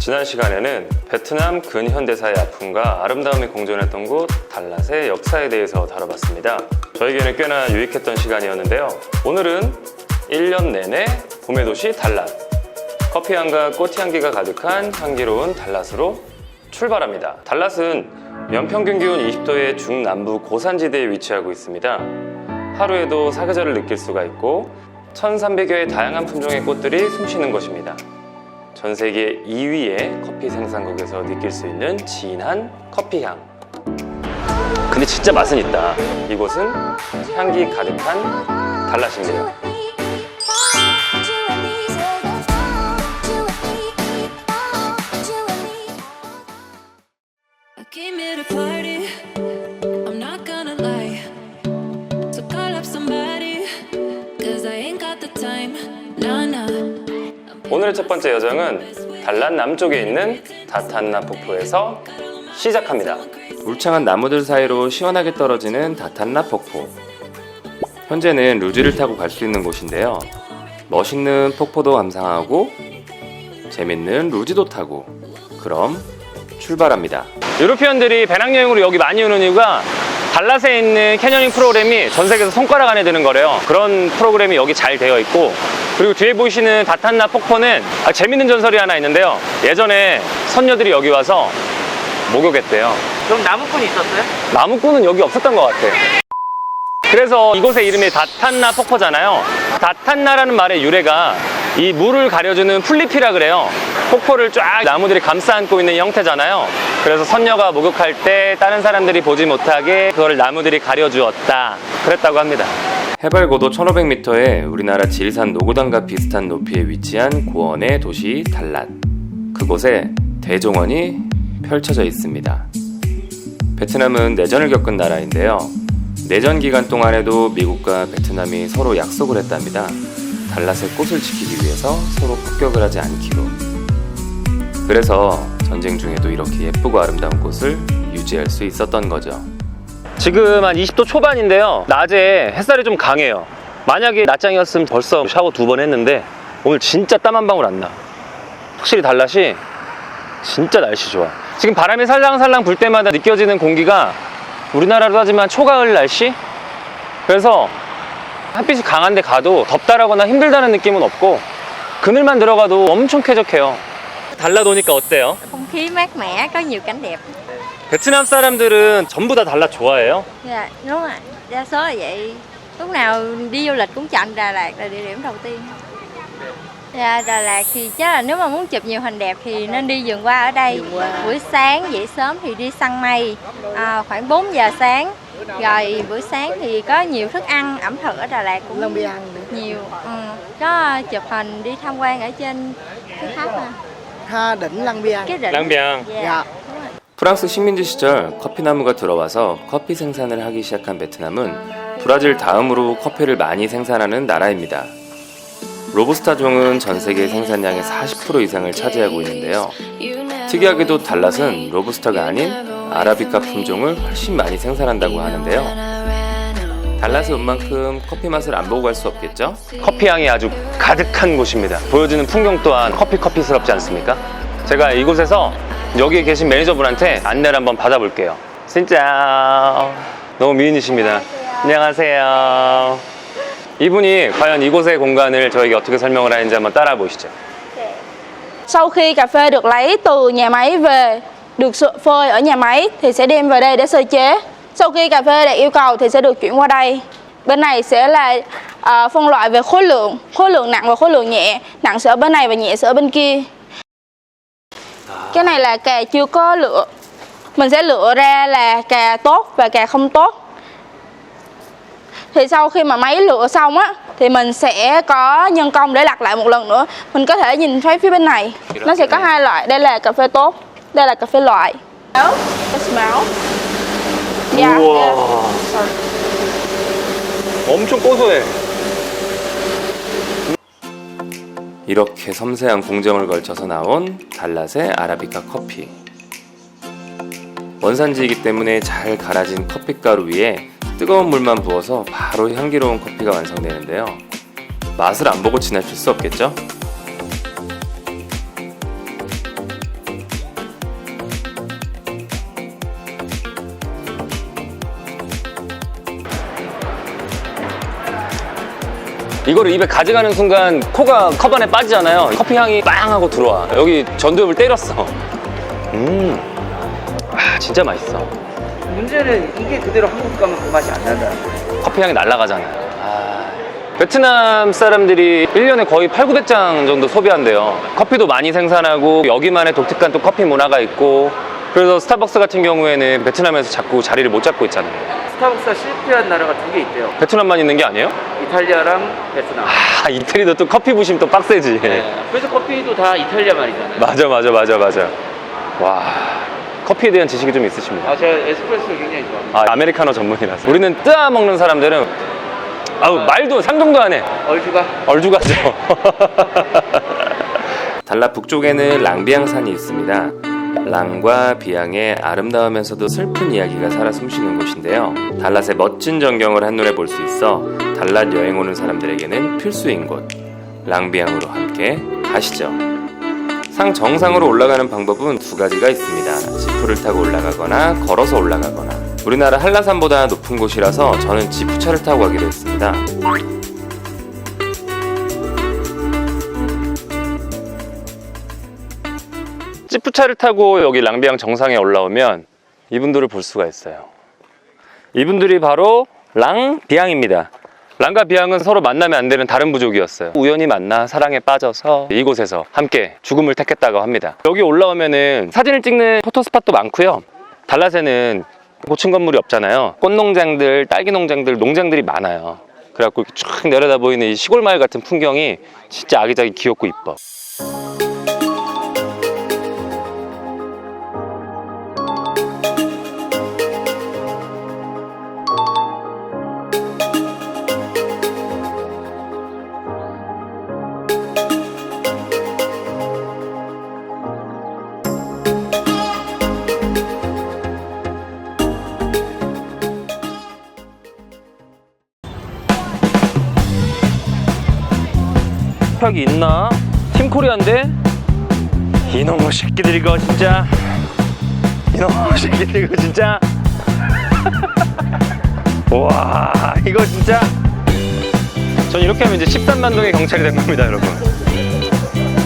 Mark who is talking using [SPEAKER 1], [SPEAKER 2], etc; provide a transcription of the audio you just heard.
[SPEAKER 1] 지난 시간에는 베트남 근현대사의 아픔과 아름다움이 공존했던 곳 달랏의 역사에 대해서 다뤄봤습니다. 저에게는 꽤나 유익했던 시간이었는데요. 오늘은 1년 내내 봄의 도시 달랏, 커피향과 꽃향기가 가득한 향기로운 달랏으로 출발합니다. 달랏은 연평균 기온 20도의 중남부 고산지대에 위치하고 있습니다. 하루에도 사계절을 느낄 수가 있고 1300여의 다양한 품종의 꽃들이 숨쉬는 곳입니다. 전 세계 2위의 커피 생산국에서 느낄 수 있는 진한 커피향. 근데 진짜 맛은 있다. 이곳은 향기 가득한 달랏입니다. 오늘의 첫 번째 여정은 달랏 남쪽에 있는 다탄나 폭포에서 시작합니다. 울창한 나무들 사이로 시원하게 떨어지는 다탄나 폭포. 현재는 루지를 타고 갈 수 있는 곳인데요. 멋있는 폭포도 감상하고 재밌는 루지도 타고 그럼 출발합니다. 유로피언들이 배낭여행으로 여기 많이 오는 이유가 달랏에 있는 캐녀닝 프로그램이 전 세계에서 손가락 안에 드는 거래요. 그런 프로그램이 여기 잘 되어 있고, 그리고 뒤에 보이시는 다탄나 폭포는 재밌는 전설이 하나 있는데요. 예전에 선녀들이 여기 와서 목욕했대요.
[SPEAKER 2] 그럼 나무꾼이 있었어요?
[SPEAKER 1] 나무꾼은 여기 없었던 것 같아. 그래서 이곳의 이름이 다탄나 폭포잖아요. 다탄나라는 말의 유래가 이 물을 가려주는 풀잎이라 그래요. 폭포를 쫙 나무들이 감싸 안고 있는 형태잖아요. 그래서 선녀가 목욕할 때 다른 사람들이 보지 못하게 그걸 나무들이 가려주었다, 그랬다고 합니다. 해발 고도 1500m에 우리나라 지리산 노고단과 비슷한 높이에 위치한 고원의 도시 달랏. 그곳에 대종원이 펼쳐져 있습니다. 베트남은 내전을 겪은 나라인데요. 내전 기간 동안에도 미국과 베트남이 서로 약속을 했답니다. 달랏의 꽃을 지키기 위해서 서로 폭격을 하지 않기로. 그래서 전쟁 중에도 이렇게 예쁘고 아름다운 꽃을 유지할 수 있었던 거죠. 지금 한 20도 초반인데요. 낮에 햇살이 좀 강해요. 만약에 낮장이었으면 벌써 샤워 2번 했는데 오늘 진짜 땀 한 방울 안 나. 확실히 달랏이 진짜 날씨 좋아. 지금 바람이 살랑살랑 불 때마다 느껴지는 공기가 우리나라로 따지면 초가을 날씨? 그래서 햇빛이 강한데 가도 덥다라거나 힘들다는 느낌은 없고 그늘만 들어가도 엄청 쾌적해요. 달랏 오니까 어때요?
[SPEAKER 3] Không khí mát mẻ, có nhiều cảnh đẹp.
[SPEAKER 1] 베트남 사람들은 전부 다 달랏 좋아해요?
[SPEAKER 3] Dạ, đúng rồi, đa số là vậy. Lúc nào đi du lịch cũng chọn Đà Lạt là địa điểm đầu tiên. Dạ, Đà Lạt thì chắc là nếu mà muốn chụp nhiều hình đẹp thì nên đi vườn hoa ở đây. Buổi sáng dậy sớm thì đi săn mây, khoảng 4 giờ sáng. Rồi buổi sáng thì có nhiều thức ăn ẩm thực ở Đà Lạt cũng nhiều. Có chụp hình đi tham quan ở trên cái tháp nè.
[SPEAKER 2] đỉnh Lăng Biang.
[SPEAKER 3] Cái đỉnh.
[SPEAKER 1] 랑비앙.
[SPEAKER 2] Dạ.
[SPEAKER 1] 프랑스 식민지 시절 커피나무가 들어와서 커피 생산을 하기 시작한 베트남은 브라질 다음으로 커피를 많이 생산하는 나라입니다. 로부스타 종은 전 세계 생산량의 40% 이상을 차지하고 있는데요. 특이하게도 달랏은 로부스타가 아닌 아라비카 품종을 훨씬 많이 생산한다고 하는데요. 달랏에 온 만큼 커피 맛을 안 보고 갈 수 없겠죠? 커피 향이 아주 가득한 곳입니다. 보여지는 풍경 또한 커피스럽지 않습니까? 제가 이곳에서 여기 계신 매니저분한테 안내를 한번 받아볼게요. 진짜 너무 미인이십니다. 안녕하세요. 이분이 과연 이곳의 공간을 저에게 어떻게 설명을 하는지 한번 따라 보시죠.
[SPEAKER 4] Sau khi cà phê được lấy từ nhà máy về, được phơi ở nhà máy thì sẽ đem về đây để sơ chế. Sau khi cà phê đạt yêu cầu thì sẽ được chuyển qua đây. Bên này sẽ là phân loại về khối lượng nặng và khối lượng nhẹ. Nặng sẽ ở bên này và nhẹ sẽ ở bên kia. Cái này là cà chưa có lựa. Mình sẽ lựa ra là cà tốt và cà không tốt. Thì sau khi mà máy lựa xong á thì mình sẽ có nhân công để lặt lại một lần nữa. Mình có thể nhìn thấy phía bên này. Nó sẽ có hai loại. Đây là cà phê tốt, đây là cà phê loại. Smell. Yeah,
[SPEAKER 1] 우와.
[SPEAKER 4] yeah.
[SPEAKER 1] 엄청 고소해. 이렇게 섬세한 공정을 걸쳐서 나온 달랏의 아라비카 커피. 원산지이기 때문에 잘 갈아진 커피가루 위에 뜨거운 물만 부어서 바로 향기로운 커피가 완성되는데요. 맛을 안 보고 지나칠 수 없겠죠? 이거를 입에 가져가는 순간 코가 컵 안에 빠지잖아요. 커피 향이 빵 하고 들어와. 여기 전두엽을 때렸어. 진짜 맛있어.
[SPEAKER 2] 문제는 이게 그대로 한국 가면 그 맛이 안 난다는 거예요.
[SPEAKER 1] 커피 향이 날아가잖아요. 베트남 사람들이 1년에 거의 800~900잔 정도 소비한대요. 커피도 많이 생산하고 여기만의 독특한 또 커피 문화가 있고, 그래서 스타벅스 같은 경우에는 베트남에서 자꾸 자리를 못 잡고 있잖아요.
[SPEAKER 2] 스타벅스가 실패한 나라가 2개 있대요.
[SPEAKER 1] 베트남만 있는 게 아니에요?
[SPEAKER 2] 이탈리아랑 베트남.
[SPEAKER 1] 이태리도 또 커피 부심 또 빡세지.
[SPEAKER 2] 그래서 커피도 다 이탈리아 말이잖아요.
[SPEAKER 1] 맞아. 와, 커피에 대한 지식이 좀 있으십니다.
[SPEAKER 2] 제가 에스프레소를 굉장히 좋아합니다.
[SPEAKER 1] 아메리카노 전문이라서. 우리는 뜨아 먹는 사람들은 말도 상종도 안 해. 얼죽하죠. 달랏 북쪽에는 랑비앙산이 있습니다. 랑과 비앙의 아름다우면서도 슬픈 이야기가 살아 숨쉬는 곳인데요. 달랏의 멋진 전경을 한눈에 볼 수 있어 달랏 여행 오는 사람들에게는 필수인 곳. 랑비앙으로 함께 가시죠. 상 정상으로 올라가는 방법은 2가지가 있습니다. 지프를 타고 올라가거나 걸어서 올라가거나. 우리나라 한라산보다 높은 곳이라서 저는 지프차를 타고 가기로 했습니다. 지프차를 타고 여기 랑비앙 정상에 올라오면 이분들을 볼 수가 있어요. 이분들이 바로 랑비앙입니다. 랑과 비앙은 서로 만나면 안 되는 다른 부족이었어요. 우연히 만나 사랑에 빠져서 이곳에서 함께 죽음을 택했다고 합니다. 여기 올라오면은 사진을 찍는 포토스팟도 많고요. 달랏에는 고층 건물이 없잖아요. 꽃농장들, 딸기 농장들, 농장들이 많아요. 그래갖고 이렇게 쫙 내려다 보이는 이 시골 마을 같은 풍경이 진짜 아기자기 귀엽고 이뻐. 이 있나? 팀코리아인데? 이놈의 새끼들 이거 진짜. 이놈의 새끼들 이거 진짜. 와, 이거 진짜. 전 이렇게 하면 이제 13만 동의 경찰이 된 겁니다, 여러분.